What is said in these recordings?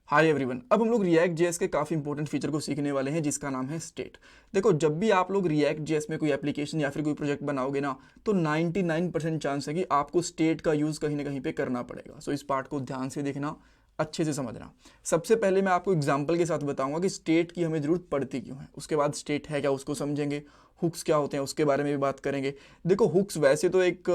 Hi everyone, अब हम लोग रिएक्ट जेएस के काफ़ी इंपॉर्टेंट फीचर को सीखने वाले हैं जिसका नाम है स्टेट। देखो, जब भी आप लोग रिएक्ट जेएस में कोई एप्लीकेशन या फिर कोई प्रोजेक्ट बनाओगे ना, तो 99% चांस है कि आपको स्टेट का यूज़ कहीं ना कहीं पे करना पड़ेगा। सो इस पार्ट को ध्यान से देखना, अच्छे से समझना। सबसे पहले मैं आपको एग्जांपल के साथ बताऊंगा कि स्टेट की हमें ज़रूरत पड़ती क्यों है। उसके बाद स्टेट है क्या उसको समझेंगे, हुक्स क्या होते हैं उसके बारे में भी बात करेंगे। देखो, हुक्स वैसे तो एक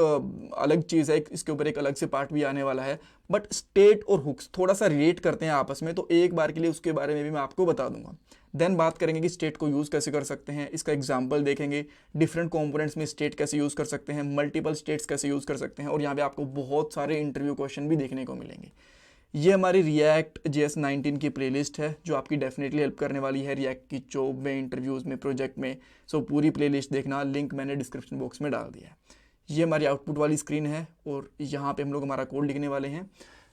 अलग चीज़ है, इसके ऊपर एक अलग से पार्ट भी आने वाला है, बट स्टेट और हुक्स थोड़ा सा रिलेट करते हैं आपस में, तो एक बार के लिए उसके बारे में भी मैं आपको बता दूंगा। देन बात करेंगे कि स्टेट को यूज़ कैसे कर सकते हैं, इसका एग्जाम्पल देखेंगे, डिफरेंट कंपोनेंट्स में स्टेट कैसे यूज़ कर सकते हैं, मल्टीपल स्टेट्स कैसे यूज़ कर सकते हैं, और यहाँ पे आपको बहुत सारे इंटरव्यू क्वेश्चन भी देखने को मिलेंगे। ये हमारी रिएक्ट जेएस 19 की प्लेलिस्ट है जो आपकी डेफिनेटली हेल्प करने वाली है रिएक्ट की जॉब में, इंटरव्यूज़ में, प्रोजेक्ट में। सो पूरी प्लेलिस्ट देखना, लिंक मैंने डिस्क्रिप्शन बॉक्स में डाल दिया है। ये हमारी आउटपुट वाली स्क्रीन है और यहाँ पे हम लोग हमारा कोड लिखने वाले हैं।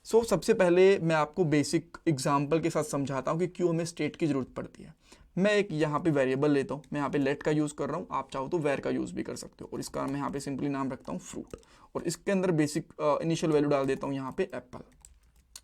सो सबसे पहले मैं आपको बेसिक एग्जाम्पल के साथ समझाता हूँ कि क्यों हमें स्टेट की ज़रूरत पड़ती है। मैं एक यहाँ पे वेरिएबल लेता हूँ, मैं यहाँ पे लेट का यूज़ कर रहा हूँ, आप चाहो तो वेर का यूज़ भी कर सकते हो, और इसका मैं यहाँ पे सिंपली नाम रखता हूँ फ्रूट, और इसके अंदर बेसिक इनिशियल वैल्यू डाल देता हूँ यहाँ पे एप्पल।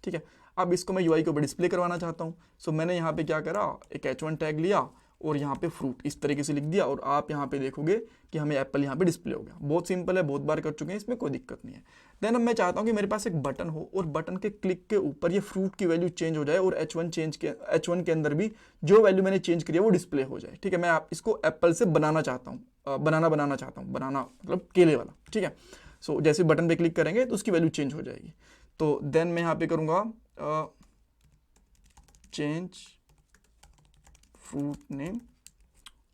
ठीक है, अब इसको मैं यूआई के ऊपर डिस्प्ले करवाना चाहता हूँ। सो मैंने यहाँ पे क्या करा, एक H1 टैग लिया और यहाँ पे फ्रूट इस तरीके से लिख दिया, और आप यहाँ पे देखोगे कि हमें एप्पल यहाँ पे डिस्प्ले हो गया। बहुत सिंपल है, बहुत बार कर चुके हैं, इसमें कोई दिक्कत नहीं है। देन अब मैं चाहता हूँ कि मेरे पास एक बटन हो और बटन के क्लिक के ऊपर ये फ्रूट की वैल्यू चेंज हो जाए, और H1 के अंदर भी जो वैल्यू मैंने चेंज करी है वो डिस्प्ले हो जाए। ठीक है, मैं आप इसको एप्पल से बनाना चाहता हूँ, बनाना चाहता हूँ, बनाना मतलब केले वाला। ठीक है, सो जैसे बटन पे क्लिक करेंगे तो उसकी वैल्यू चेंज हो जाएगी। तो देन मैं यहाँ पे करूँगा चेंज फ्रूट नेम,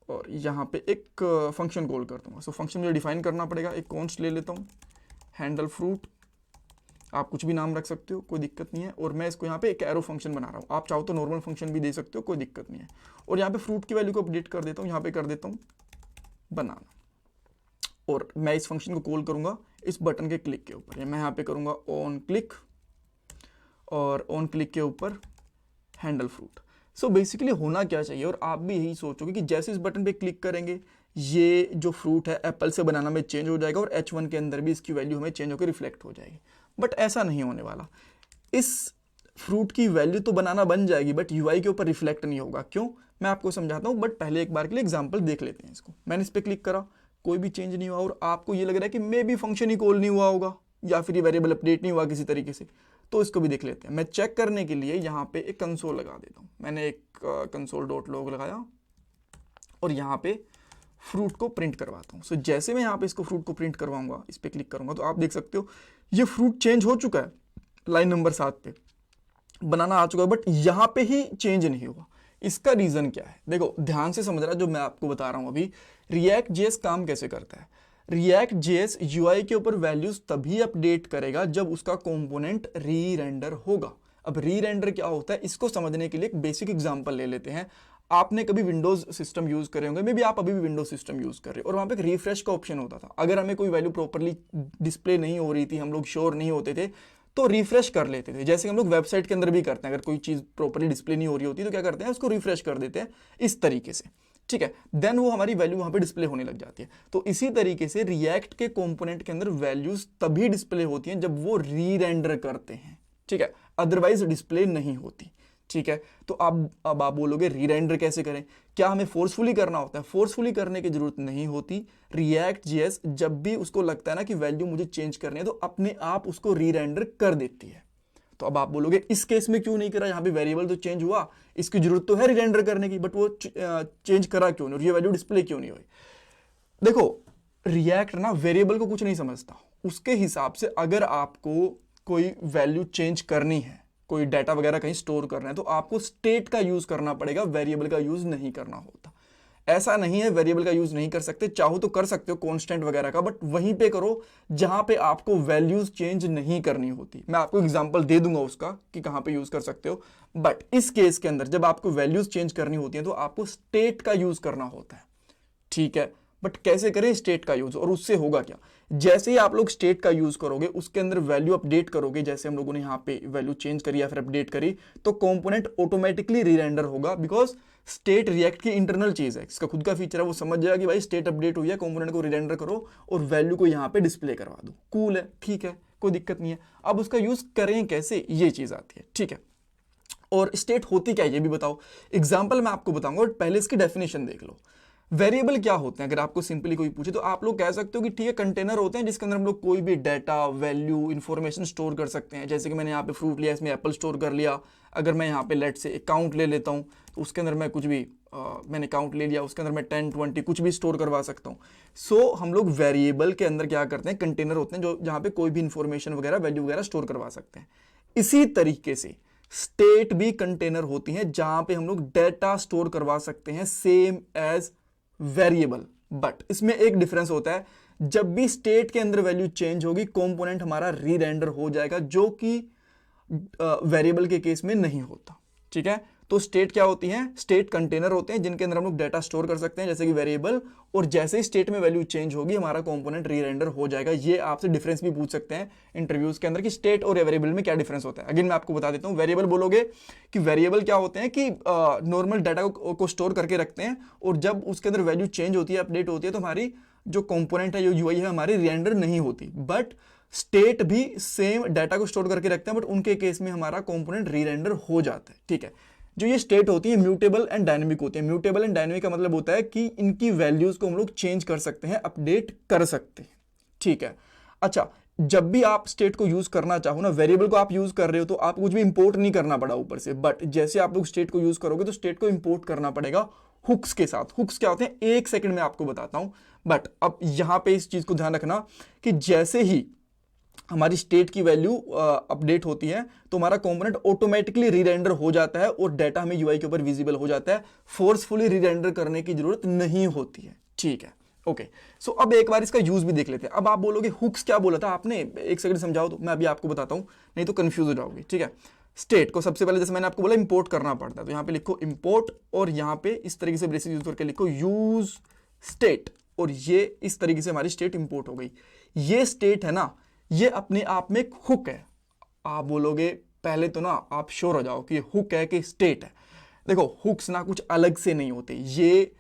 और यहाँ पे एक फंक्शन कॉल कर दूंगा। सो फंक्शन मुझे डिफाइन करना पड़ेगा, एक कॉन्स्ट ले लेता हूँ, हैंडल फ्रूट, आप कुछ भी नाम रख सकते हो, कोई दिक्कत नहीं है। और मैं इसको यहाँ पे एक एरो फंक्शन बना रहा हूँ, आप चाहो तो नॉर्मल फंक्शन भी दे सकते हो, कोई दिक्कत नहीं है। और यहाँ पे फ्रूट की वैल्यू को अपडेट कर देता हूँ, यहाँ पे कर देता हूँ बनाना, और मैं इस फंक्शन को कॉल करूँगा इस बटन के क्लिक के ऊपर। मैं यहाँ पे करूँगा ऑन क्लिक, और ऑन क्लिक के ऊपर हैंडल फ्रूट। सो बेसिकली होना क्या चाहिए, और आप भी यही सोचोगे कि जैसे इस बटन पे क्लिक करेंगे ये जो फ्रूट है एप्पल से बनाना में चेंज हो जाएगा, और H1 के अंदर भी इसकी वैल्यू हमें चेंज होकर रिफ्लेक्ट हो जाएगी। बट ऐसा नहीं होने वाला। इस फ्रूट की वैल्यू तो बनाना बन जाएगी, बट यूआई के ऊपर रिफ्लेक्ट नहीं होगा। क्यों, मैं आपको समझाता हूँ, बट पहले एक बार के लिए एग्जाम्पल देख लेते हैं इसको। मैंने इस पर क्लिक करा, कोई भी चेंज नहीं हुआ, और आपको ये लग रहा है कि मे भी फंक्शन ही कॉल नहीं हुआ होगा, या फिर ये वेरिएबल अपडेट नहीं हुआ किसी तरीके से। तो इसको भी देख लेते हैं। मैं चेक करने के लिए यहाँ पे एक कंसोल लगा देता हूँ। मैंने एक कंसोल डॉट लॉग लगाया और यहाँ पे फ्रूट को प्रिंट करवाता हूँ। सो जैसे मैं यहाँ पे इसको फ्रूट को प्रिंट करवाऊंगा, इस पर क्लिक करूंगा, तो आप देख सकते हो ये फ्रूट चेंज हो चुका है, लाइन नंबर 7 पे बनाना आ चुका है, बट यहाँ पे ही चेंज नहीं हुआ। इसका रीजन क्या है, देखो ध्यान से समझ रहा, जो मैं आपको बता रहा हूँ अभी। रिएक्ट जेएस काम कैसे करता है, रिएक्ट जेएस यूआई के ऊपर वैल्यूज तभी अपडेट करेगा जब उसका कंपोनेंट री रेंडर होगा। अब री रेंडर क्या होता है, इसको समझने के लिए एक बेसिक एग्जांपल ले लेते हैं। आपने कभी विंडोज सिस्टम यूज करे होंगे, मे बी आप अभी भी विंडोज सिस्टम यूज कर रहे हो, और वहां पे एक रिफ्रेश का ऑप्शन होता था। अगर हमें कोई वैल्यू प्रॉपरली डिस्प्ले नहीं हो रही थी, हम लोग श्योर नहीं होते थे, तो रिफ्रेश कर लेते थे। जैसे हम लोग वेबसाइट के अंदर भी करते हैं, अगर कोई चीज प्रॉपरली डिस्प्ले नहीं हो रही होती तो क्या करते हैं, उसको रिफ्रेश कर देते हैं इस तरीके से। ठीक है, देन वो हमारी वैल्यू वहां पे डिस्प्ले होने लग जाती है। तो इसी तरीके से रिएक्ट के कंपोनेंट के अंदर वैल्यूज तभी डिस्प्ले होती हैं जब वो री रेंडर करते हैं। ठीक है, अदरवाइज डिस्प्ले नहीं होती। ठीक है, तो अब आप बोलोगे री रेंडर कैसे करें, क्या हमें फोर्सफुली करना होता है? फोर्सफुली करने की जरूरत नहीं होती। रिएक्ट जेएस जब भी उसको लगता है ना कि वैल्यू मुझे चेंज करनी है, तो अपने आप उसको री रेंडर कर देती है। तो अब आप बोलोगे इस केस में क्यों नहीं करा, यहाँ पे वेरिएबल तो चेंज हुआ, इसकी जरूरत तो है री रेंडर करने की, बट वो चेंज करा क्यों नहीं, और ये वैल्यू डिस्प्ले क्यों नहीं हुई? देखो, रिएक्ट ना वेरिएबल को कुछ नहीं समझता। उसके हिसाब से अगर आपको कोई वैल्यू चेंज करनी है, कोई डाटा वगैरह कहीं स्टोर करना है, तो आपको स्टेट का यूज करना पड़ेगा, वेरिएबल का यूज नहीं करना होता। ऐसा नहीं है वेरिएबल का यूज नहीं कर सकते, चाहो तो कर सकते हो कांस्टेंट वगैरह का, बट वहीं पे करो जहां पे आपको वैल्यूज चेंज नहीं करनी होती। मैं आपको एग्जांपल दे दूंगा उसका कि कहां पे यूज कर सकते हो। बट इस केस के अंदर जब आपको वैल्यूज चेंज करनी होती है तो आपको स्टेट का यूज करना होता है। ठीक है, बट कैसे करें स्टेट का यूज, और उससे होगा क्या, जैसे ही आप लोग स्टेट का यूज करोगे, उसके अंदर वैल्यू अपडेट करोगे, जैसे हम लोगों ने यहाँ पे वैल्यू चेंज करी या फिर अपडेट करी, तो कंपोनेंट ऑटोमेटिकली री रेंडर होगा। बिकॉज स्टेट रिएक्ट की इंटरनल चीज है, इसका खुद का फीचर है, वो समझ जाएगा कि भाई स्टेट अपडेट हुई है, कंपोनेंट को री रेंडर करो और वैल्यू को यहाँ पे डिस्प्ले करवा दो। कूल है, ठीक है, कोई दिक्कत नहीं है। अब उसका यूज करें कैसे, ये चीज आती है। ठीक है, और स्टेट होती क्या है ये भी बताओ। एग्जाम्पल मैं आपको बताऊंगा और पहले इसकी डेफिनेशन देख लो। वेरिएबल क्या होते हैं, अगर आपको सिंपली कोई पूछे तो आप लोग कह सकते हो कि ठीक है कंटेनर होते हैं जिसके अंदर हम लोग कोई भी डाटा, वैल्यू, इंफॉर्मेशन स्टोर कर सकते हैं। जैसे कि मैंने यहाँ पे फ्रूट लिया, इसमें एप्पल स्टोर कर लिया। अगर मैं यहाँ पे लेट से अकाउंट ले लेता हूँ तो उसके अंदर मैं कुछ भी मैंने अकाउंट ले लिया, उसके अंदर मैं 10, 20 कुछ भी स्टोर करवा सकता हूँ। सो हम लोग वेरिएबल के अंदर क्या करते हैं, कंटेनर होते हैं जो जहाँ पे कोई भी इंफॉर्मेशन वगैरह, वैल्यू वगैरह स्टोर करवा सकते हैं। इसी तरीके से स्टेट भी कंटेनर होती हैं जहां पे हम लोग डेटा स्टोर करवा सकते हैं, सेम एज वेरिएबल। बट इसमें एक डिफरेंस होता है, जब भी स्टेट के अंदर वैल्यू चेंज होगी कंपोनेंट हमारा री रेंडर हो जाएगा, जो कि वेरिएबल के केस में नहीं होता। ठीक है, तो स्टेट क्या होती है, स्टेट कंटेनर होते हैं जिनके अंदर हम लोग डेटा स्टोर कर सकते हैं जैसे कि वेरिएबल, और जैसे ही स्टेट में वैल्यू चेंज होगी हमारा कंपोनेंट री रेंडर हो जाएगा। ये आपसे डिफरेंस भी पूछ सकते हैं इंटरव्यूज के अंदर कि स्टेट और वेरिएबल में क्या डिफरेंस होता है। अगेन मैं आपको बता देता हूं, वेरिएबल बोलोगे कि वेरिएबल क्या होते हैं कि नॉर्मल डाटा को स्टोर करके रखते हैं, और जब उसके अंदर वैल्यू चेंज होती है, अपडेट होती है, तो हमारी जो कंपोनेंट है, जो यूआई है, हमारी रेंडर नहीं होती। बट स्टेट भी सेम डाटा को स्टोर करके रखते हैं, बट उनके केस में हमारा कंपोनेंट री रेंडर हो जाता है। ठीक है, जो ये स्टेट होती है म्यूटेबल एंड डायनेमिक होती है। म्यूटेबल एंड डायनेमिक का मतलब होता है कि इनकी वैल्यूज को हम लोग चेंज कर सकते हैं, अपडेट कर सकते हैं। ठीक है, अच्छा, जब भी आप स्टेट को यूज करना चाहो ना, वेरिएबल को आप यूज कर रहे हो तो आप कुछ भी इंपोर्ट नहीं करना पड़ा ऊपर से, बट जैसे आप लोग स्टेट को यूज करोगे तो स्टेट को इंपोर्ट करना पड़ेगा हुक्स के साथ। हुक्स क्या होते हैं, एक सेकंड में आपको बताता हूं, बट अब यहां पे इस चीज को ध्यान रखना कि जैसे ही हमारी स्टेट की वैल्यू अपडेट होती है तो हमारा कंपोनेंट ऑटोमेटिकली रीरेंडर हो जाता है और डाटा हमें यूआई के ऊपर विजिबल हो जाता है। फोर्सफुली रीरेंडर करने की जरूरत नहीं होती है। ठीक है, ओके। सो अब एक बार इसका यूज भी देख लेते हैं। अब आप बोलोगे हुक्स क्या बोला था आपने, एक सेकंड समझाओ तो मैं अभी आपको बताता हूं, नहीं तो कंफ्यूज हो जाओगे। ठीक है, स्टेट को सबसे पहले जैसे मैंने आपको बोला इंपोर्ट करना पड़ता है, तो यहां पे लिखो इंपोर्ट, और यहां पे इस तरीके से ब्रेसेस यूज करके लिखो यूज स्टेट, और ये इस तरीके से हमारी स्टेट इंपोर्ट हो गई। ये स्टेट है ना, ये अपने आप में एक हुक है। आप बोलोगे पहले तो ना आप श्योर हो जाओ कि ये हुक है कि स्टेट है। देखो हुक्स ना कुछ अलग से नहीं होते, ये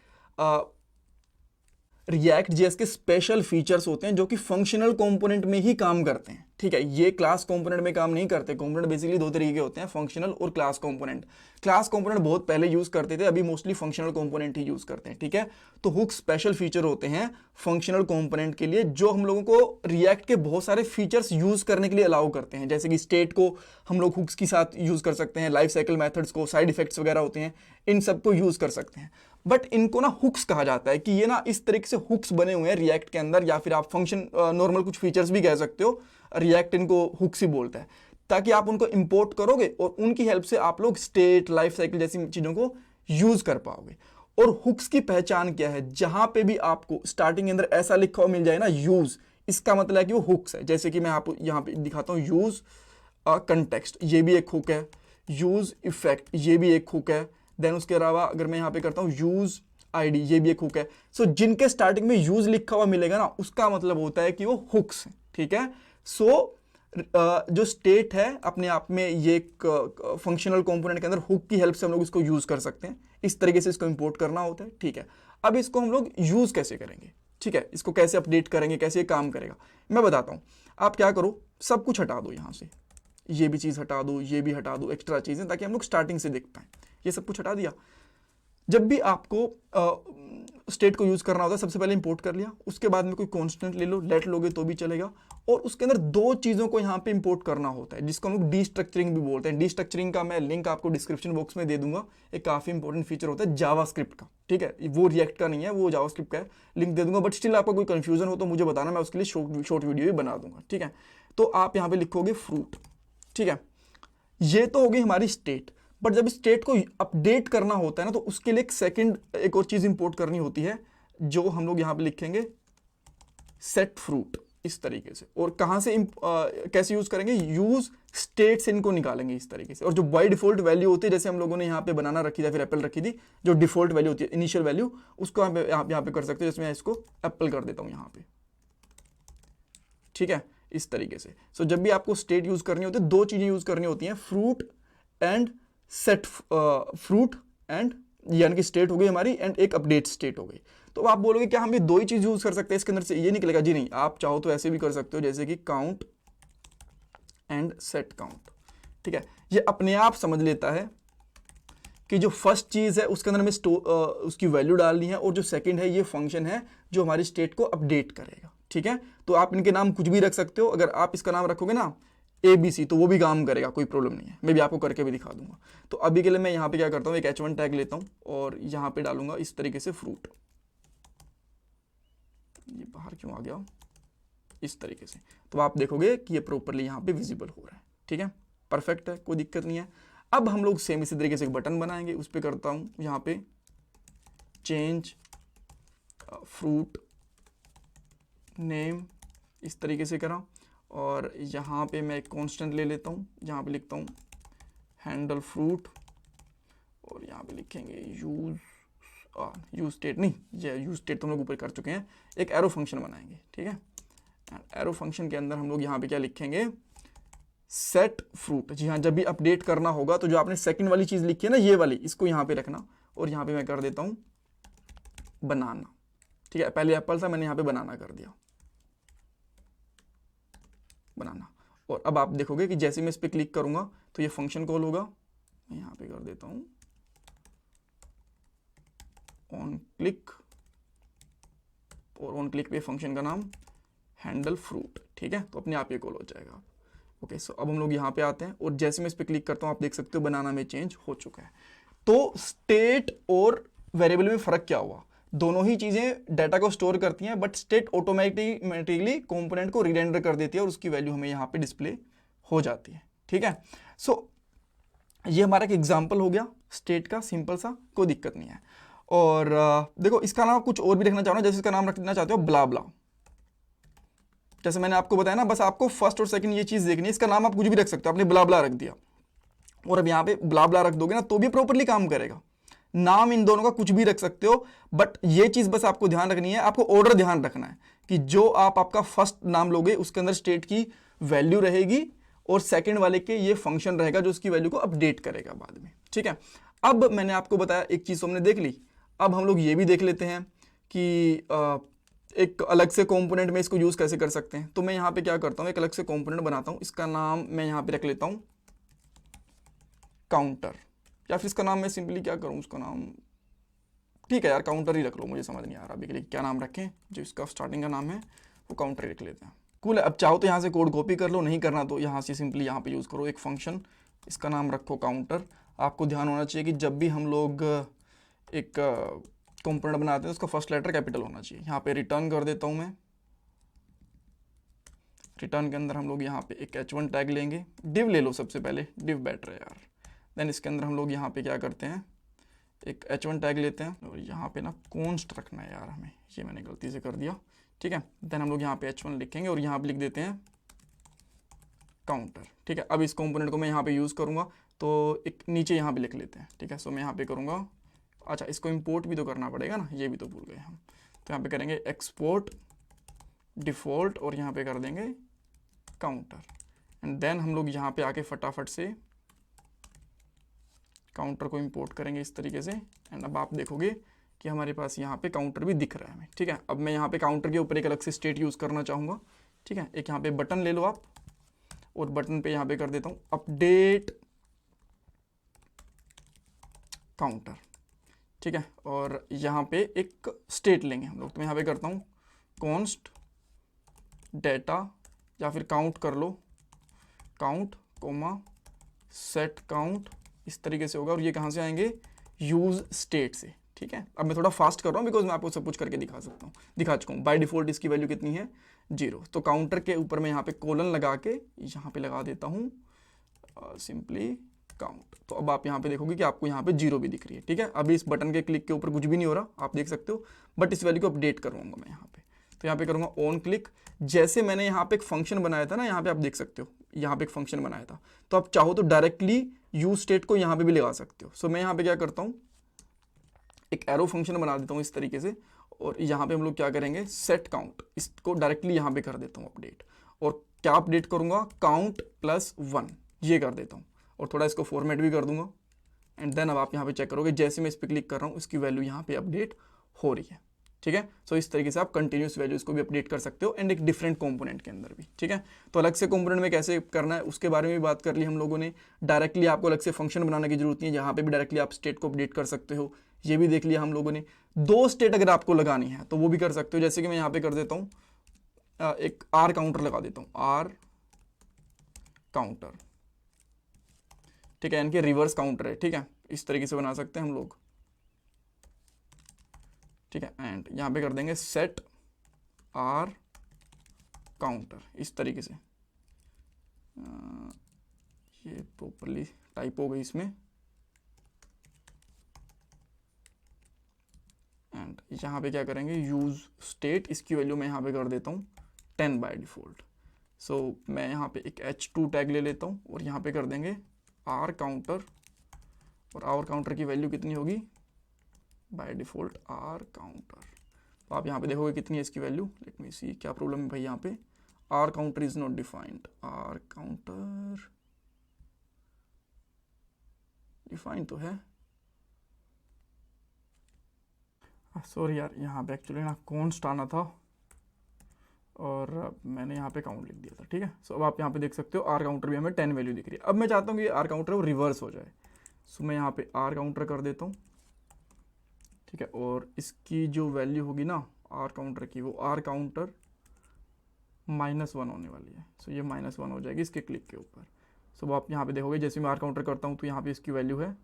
रिएक्ट जेएस के स्पेशल फीचर्स होते हैं जो कि फंक्शनल कंपोनेंट में ही काम करते हैं। ठीक है, ये क्लास कंपोनेंट में काम नहीं करते। कंपोनेंट बेसिकली दो तरीके के होते हैं, फंक्शनल और क्लास कंपोनेंट। क्लास कंपोनेंट बहुत पहले यूज करते थे, अभी मोस्टली फंक्शनल कंपोनेंट ही यूज करते हैं। ठीक है, तो हुक स्पेशल फीचर होते हैं फंक्शनल कंपोनेंट के लिए, जो हम लोगों को रिएक्ट के बहुत सारे फीचर्स यूज करने के लिए अलाउ करते हैं। जैसे कि स्टेट को हम लोग हुक्स के साथ यूज कर सकते हैं, लाइफ साइकिल मेथड्स को, साइड इफेक्ट्स वगैरह होते हैं, इन सबको यूज कर सकते हैं। बट इनको ना हुक्स कहा जाता है कि ये ना इस तरीके से हुक्स बने हुए हैं रिएक्ट के अंदर, या फिर आप फंक्शन नॉर्मल कुछ फीचर्स भी कह सकते हो। रिएक्ट इनको हुक्स ही बोलता है, ताकि आप उनको इंपोर्ट करोगे और उनकी हेल्प से आप लोग स्टेट, लाइफ साइकिल जैसी चीजों को यूज कर पाओगे। और हुक्स की पहचान क्या है, जहां पे भी आपको स्टार्टिंग के अंदर ऐसा लिखा हुआ मिल जाए ना यूज, इसका मतलब है कि वो हुक्स है। जैसे कि मैं आपको यहां पे दिखाता हूं, यूज कंटेक्स्ट, ये भी एक हुक है। यूज इफेक्ट, ये भी एक हुक है। देन उसके अलावा अगर मैं यहां पे करता हूं यूज आईडी, ये भी एक हुक है। सो जिनके स्टार्टिंग में यूज लिखा हुआ मिलेगा ना, उसका मतलब होता है कि वो हुक्स है। ठीक है, सो जो स्टेट है अपने आप में ये एक फंक्शनल कंपोनेंट के अंदर हुक की हेल्प से हम लोग इसको यूज कर सकते हैं। इस तरीके से इसको इंपोर्ट करना होता है। ठीक है, अब इसको हम लोग यूज कैसे करेंगे, ठीक है, इसको कैसे अपडेट करेंगे, कैसे काम करेगा, मैं बताता हूं। आप क्या करो, सब कुछ हटा दो यहां से, ये भी चीज हटा दो, ये भी हटा दो, एक्स्ट्रा चीजें, ताकि हम लोग स्टार्टिंग से देख पाए। ये सब कुछ हटा दिया। जब भी आपको स्टेट को यूज करना होता है, सबसे पहले इंपोर्ट कर लिया, उसके बाद में कोई कांस्टेंट ले लो, लेट लोगे तो भी चलेगा, और उसके अंदर दो चीजों को यहाँ पे इंपोर्ट करना होता है, जिसको हम लोग डीस्ट्रक्चरिंग भी बोलते हैं। डीस्ट्रक्चरिंग का मैं लिंक आपको डिस्क्रिप्शन बॉक्स में दे दूंगा। एक काफी इंपॉर्टेंट फीचर होता है जावास्क्रिप्ट का। ठीक है, वो रिएक्ट का नहीं है, वो जावास्क्रिप्ट का है, लिंक दे दूंगा। बट स्टिल आपको कोई कंफ्यूजन हो तो मुझे बताना, मैं उसके लिए शॉर्ट वीडियो भी बना दूंगा। ठीक है, तो आप यहाँ पे लिखोगे फ्रूट। ठीक है, ये तो होगी हमारी स्टेट। बट जब स्टेट को अपडेट करना होता है ना, तो उसके लिए एक और चीज इंपोर्ट करनी होती है, जो हम लोग यहां पे लिखेंगे सेट फ्रूट, इस तरीके से। और कहां से कैसे यूज करेंगे, यूज स्टेट से इनको निकालेंगे इस तरीके से। और जो बाय डिफॉल्ट वैल्यू होती है, जैसे हम लोगों ने यहाँ पे बनाना रखी थी, फिर एप्पल रखी थी, जो डिफॉल्ट वैल्यू होती है, इनिशियल वैल्यू, उसको यहाँ पे कर सकते हो। जैसे मैं इसको एप्पल कर देता हूं यहाँ पे। ठीक है, इस तरीके से। सो जब भी आपको स्टेट यूज करनी होती है, दो चीजें यूज करनी होती हैं, fruit and set fruit and, यानी कि स्टेट हो गई हमारी, एंड एक अपडेट स्टेट हो गई। तो आप बोलोगे क्या हम ये दो ही चीज यूज कर सकते हैं इसके अंदर से, ये निकलेगा? जी नहीं, आप चाहो तो ऐसे भी कर सकते हो, जैसे कि काउंट एंड सेट काउंट। ठीक है, ये अपने आप समझ लेता है कि जो फर्स्ट चीज़ है उसके अंदर हमें उसकी वैल्यू डालनी है, और जो सेकंड है ये फंक्शन है जो हमारी स्टेट को अपडेट करेगा। ठीक है, तो आप इनके नाम कुछ भी रख सकते हो। अगर आप इसका नाम रखोगे ना ABC तो वो भी काम करेगा, कोई प्रॉब्लम नहीं है। मैं भी आपको करके भी दिखा दूंगा। तो अभी के लिए मैं यहाँ पे क्या करता हूँ, एक H1 टैग लेता हूँ और यहाँ पे डालूंगा इस तरीके से फ्रूट। ये बाहर क्यों आ गया, इस तरीके से। तो आप देखोगे कि ये प्रॉपरली यहाँ पे विजिबल हो रहा है। ठीक है, परफेक्ट है, कोई दिक्कत नहीं है। अब हम लोग सेम इसी तरीके से एक बटन बनाएंगे, उस पर करता हूँ यहाँ पे चेंज फ्रूट नेम, इस तरीके से करा, और यहाँ पे मैं एक कांस्टेंट ले लेता हूँ, यहाँ पे लिखता हूँ हैंडल फ्रूट, और यहाँ पे लिखेंगे यूज स्टेट, नहीं ये यूज स्टेट तो हम लोग ऊपर कर चुके हैं। एक एरो फंक्शन बनाएंगे। ठीक है, एरो फंक्शन के अंदर हम लोग यहाँ पे क्या लिखेंगे, सेट फ्रूट। जी हाँ, जब भी अपडेट करना होगा तो जो आपने सेकंड वाली चीज लिखी है ना, ये वाली, इसको यहाँ पे रखना, और यहाँ पे मैं कर देता हूँ बनाना। ठीक है, पहले एप्पल था, मैंने यहाँ पे बनाना कर दिया, बनाना। और अब आप देखोगे कि जैसे मैं इस पर क्लिक करूंगा तो ये फंक्शन कॉल होगा। मैं यहाँ पे कर देता हूँ ऑन क्लिक, और ऑन क्लिक पे फंक्शन का नाम हैंडल फ्रूट। ठीक है, तो अपने आप ये कॉल हो जाएगा। ओके, सो अब हम लोग यहाँ पे आते हैं, और जैसे मैं इस पर क्लिक करता हूँ आप देख सकते हो बनाना में चेंज हो चुका है। तो स्टेट और वेरिएबल में फर्क क्या हुआ, दोनों ही चीजें डाटा को स्टोर करती हैं, बट स्टेट ऑटोमेटिकली कंपोनेंट को रीरेंडर कर देती है और उसकी वैल्यू हमें यहाँ पे डिस्प्ले हो जाती है। ठीक है, सो ये हमारा एक एग्जांपल हो गया स्टेट का, सिंपल सा, कोई दिक्कत नहीं है। और देखो इसका नाम कुछ और भी रखना चाहो ना, जैसे इसका नाम रखना चाहते हो ब्ला ब्ला, जैसे मैंने आपको बताया ना, बस आपको फर्स्ट और सेकंड ये चीज देखनी है। इसका नाम आप कुछ भी रख सकते हो, आपने ब्ला ब्ला रख दिया, और अब यहाँ पे ब्ला ब्ला रख दोगे ना तो भी प्रॉपरली काम करेगा। नाम इन दोनों का कुछ भी रख सकते हो, बट ये चीज बस आपको ध्यान रखनी है, आपको ऑर्डर ध्यान रखना है कि जो आपका फर्स्ट नाम लोगे उसके अंदर स्टेट की वैल्यू रहेगी, और सेकंड वाले के ये फंक्शन रहेगा जो उसकी वैल्यू को अपडेट करेगा बाद में। ठीक है, अब मैंने आपको बताया एक चीज हमने देख ली, अब हम लोग ये भी देख लेते हैं कि एक अलग से कंपोनेंट में इसको यूज कैसे कर सकते हैं। तो मैं यहाँ पे क्या करता हूँ, एक अलग से कंपोनेंट बनाता हूँ, इसका नाम मैं यहाँ पे रख लेता हूँ काउंटर, या फिर इसका नाम मैं सिंपली क्या करूँ, उसका नाम ठीक है यार काउंटर ही रख लो, मुझे समझ नहीं आ रहा अभी के लिए क्या नाम रखें। जो इसका स्टार्टिंग का नाम है वो काउंटर ही रख लेते हैं। कूल है, अब चाहो तो यहाँ से कोड कॉपी कर लो, नहीं करना तो यहाँ से सिंपली यहाँ पे यूज़ करो एक फंक्शन, इसका नाम रखो काउंटर। आपको ध्यान होना चाहिए कि जब भी हम लोग एक कंपोनेंट बनाते हैं उसका फर्स्ट लेटर कैपिटल होना चाहिए। यहाँ पे रिटर्न कर देता हूँ मैं, रिटर्न के अंदर हम लोग यहाँ पे एक H1 टैग लेंगे, डिव ले लो सबसे पहले, डिव बेटर है यार। देन इसके अंदर हम लोग यहाँ पे क्या करते हैं, एक H1 टैग लेते हैं, और यहाँ पे ना कॉन्स्ट रखना है यार हमें, ये मैंने गलती से कर दिया। ठीक है, देन हम लोग यहाँ पे H1 लिखेंगे और यहाँ पे लिख देते हैं काउंटर। ठीक है, अब इस कंपोनेंट को मैं यहाँ पे यूज़ करूँगा तो एक नीचे यहाँ पे लिख लेते हैं। ठीक है, सो मैं यहाँ पे करूँगा, अच्छा इसको इंपोर्ट भी तो करना पड़ेगा ना, ये भी तो भूल गए हम, तो यहाँ पे करेंगे एक्सपोर्ट डिफ़ॉल्ट, और यहाँ पे कर देंगे काउंटर, एंड देन हम लोग यहाँ पे आके फटाफट से काउंटर को इंपोर्ट करेंगे इस तरीके से। एंड अब आप देखोगे कि हमारे पास यहाँ पे काउंटर भी दिख रहा है हमें। ठीक है, अब मैं यहाँ पे काउंटर के ऊपर एक अलग से स्टेट यूज़ करना चाहूँगा। ठीक है, एक यहाँ पे बटन ले लो आप, और बटन पे यहाँ पे कर देता हूँ अपडेट काउंटर। ठीक है, और यहाँ पे एक स्टेट लेंगे हम लोग, तो मैं यहाँ पे करता हूँ कॉन्स्ट डेटा, या फिर काउंट कर लो, काउंट कोमा सेट काउंट, इस तरीके से होगा। और ये कहाँ से आएंगे, यूज स्टेट से। ठीक है, अब मैं थोड़ा फास्ट कर रहा हूँ बिकॉज मैं आपको सब कुछ करके दिखा सकता हूँ, दिखा चुका हूँ। बाय डिफॉल्ट इसकी वैल्यू कितनी है, 0। तो काउंटर के ऊपर मैं यहाँ पे कोलन लगा के यहाँ पे लगा देता हूँ सिंपली काउंट। तो अब आप यहाँ पे देखोगे कि आपको यहाँ पे 0 भी दिख रही है। ठीक है, अभी इस बटन के क्लिक के ऊपर कुछ भी नहीं हो रहा, आप देख सकते हो, बट इस वैल्यू को अपडेट करूँगा मैं यहाँ पे। तो यहाँ पे करूँगा ऑन क्लिक, जैसे मैंने यहाँ पे एक फंक्शन बनाया था ना, यहाँ पे आप देख सकते हो यहाँ पे एक फंक्शन बनाया था, तो आप चाहो तो डायरेक्टली यूज स्टेट को यहाँ पे भी लगा सकते हो। सो मैं यहाँ पे क्या करता हूँ, एक एरो फंक्शन बना देता हूँ इस तरीके से, और यहाँ पे हम लोग क्या करेंगे, सेट काउंट, इसको डायरेक्टली यहाँ पे कर देता हूँ अपडेट। और क्या अपडेट करूँगा, काउंट +1 ये कर देता हूँ, और थोड़ा इसको फॉर्मेट भी कर दूंगा। एंड देन अब आप यहाँ पे चेक करोगे, जैसे मैं इस पर क्लिक कर रहा हूँ उसकी वैल्यू यहाँ पे अपडेट हो रही है। ठीक है। सो इस तरीके से आप कंटिन्यूस वैल्यूज को भी अपडेट कर सकते हो एंड एक डिफरेंट कंपोनेंट के अंदर भी, ठीक है। तो अलग से कंपोनेंट में कैसे करना है उसके बारे में भी बात कर ली हम लोगों ने। डायरेक्टली आपको अलग से फंक्शन बनाने की जरूरत नहीं है, जहाँ पे भी डायरेक्टली आप स्टेट को अपडेट कर सकते हो, ये भी देख लिया हम लोगों ने। दो स्टेट अगर आपको लगानी है तो वो भी कर सकते हो, जैसे कि मैं यहाँ पे कर देता हूँ एक आर काउंटर लगा देता हूँ, आर काउंटर, ठीक है, यानी कि रिवर्स काउंटर है, ठीक है, इस तरीके से बना सकते हैं हम लोग, ठीक है। एंड यहाँ पे कर देंगे सेट आर काउंटर, इस तरीके से। ये प्रॉपरली टाइप हो गई इसमें। एंड यहाँ पे क्या करेंगे, यूज स्टेट, इसकी वैल्यू मैं यहाँ पे कर देता हूँ 10 बाय डिफॉल्ट। सो मैं यहाँ पे एक h2 टैग ले लेता हूँ और यहाँ पे कर देंगे आर काउंटर, और आर काउंटर की वैल्यू कितनी होगी, बाय डिफॉल्ट आर काउंटर। तो आप यहाँ पे देखोगे कितनी है इसकी वैल्यू, लेट मी सी क्या प्रॉब्लम है भाई, यहाँ पे R counter is not defined, R counter defined तो है, सॉरी यार, यहाँ पे एक्चुअली ना कॉन्स्ट आना था और मैंने यहाँ पे काउंट लिख दिया था, ठीक है। सो अब आप यहाँ पे देख सकते हो आर काउंटर भी हमें 10 वैल्यू दिख रही है। अब मैं चाहता हूँ कि आर काउंटर वो रिवर्स हो जाए, सो मैं यहाँ पे आर काउंटर कर देता हूँ, ठीक है, और इसकी जो वैल्यू होगी ना आर काउंटर की, वो आर काउंटर -1 होने वाली है। सो ये -1 हो जाएगी इसके क्लिक के ऊपर। सो आप यहाँ पे देखोगे जैसे मैं आर काउंटर करता हूँ तो यहाँ पे इसकी वैल्यू है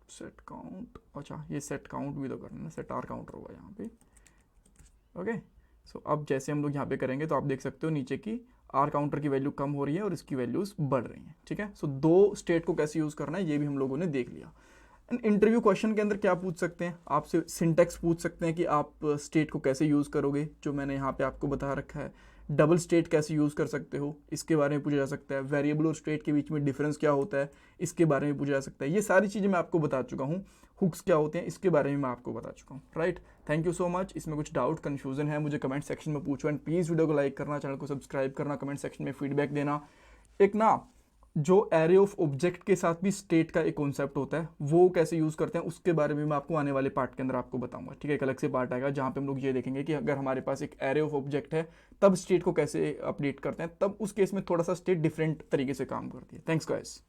सेट काउंट, अच्छा ये सेट काउंट भी तो करना है, सेट आर काउंटर होगा यहाँ पे, ओके। सो अब जैसे हम लोग यहाँ पे करेंगे तो आप देख सकते हो नीचे की आर काउंटर की वैल्यू कम हो रही है और इसकी वैल्यूज बढ़ रही हैं, ठीक है। सो दो स्टेट को कैसे यूज़ करना है ये भी हम लोगों ने देख लिया। इंटरव्यू क्वेश्चन के अंदर क्या पूछ सकते हैं, आपसे सिंटेक्स पूछ सकते हैं कि आप स्टेट को कैसे यूज़ करोगे, जो मैंने यहाँ पे आपको बता रखा है। डबल स्टेट कैसे यूज़ कर सकते हो इसके बारे में पूछा जा सकता है। वेरिएबल और स्टेट के बीच में डिफरेंस क्या होता है इसके बारे में पूछा जा सकता है। ये सारी चीज़ें मैं आपको बता चुका हूँ। हुक्स क्या होते हैं इसके बारे में मैं आपको बता चुका हूँ, right. Thank you so much. इसमें कुछ डाउट कन्फ्यूजन है मुझे कमेंट सेक्शन में पूछो, एंड प्लीज़ वीडियो को लाइक करना, चैनल को सब्सक्राइब करना, कमेंट सेक्शन में फीडबैक देना। एक ना जो एरे ऑफ ऑब्जेक्ट के साथ भी स्टेट का एक कॉन्सेप्ट होता है वो कैसे यूज़ करते हैं उसके बारे में मैं आपको आने वाले पार्ट के अंदर आपको बताऊंगा, ठीक है। एक अलग से पार्ट आएगा जहाँ पे हम लोग ये देखेंगे कि अगर हमारे पास एक एरे ऑफ ऑब्जेक्ट है तब स्टेट को कैसे अपडेट करते हैं, तब उस केस में थोड़ा सा स्टेट डिफरेंट तरीके से काम करती है। Thanks guys.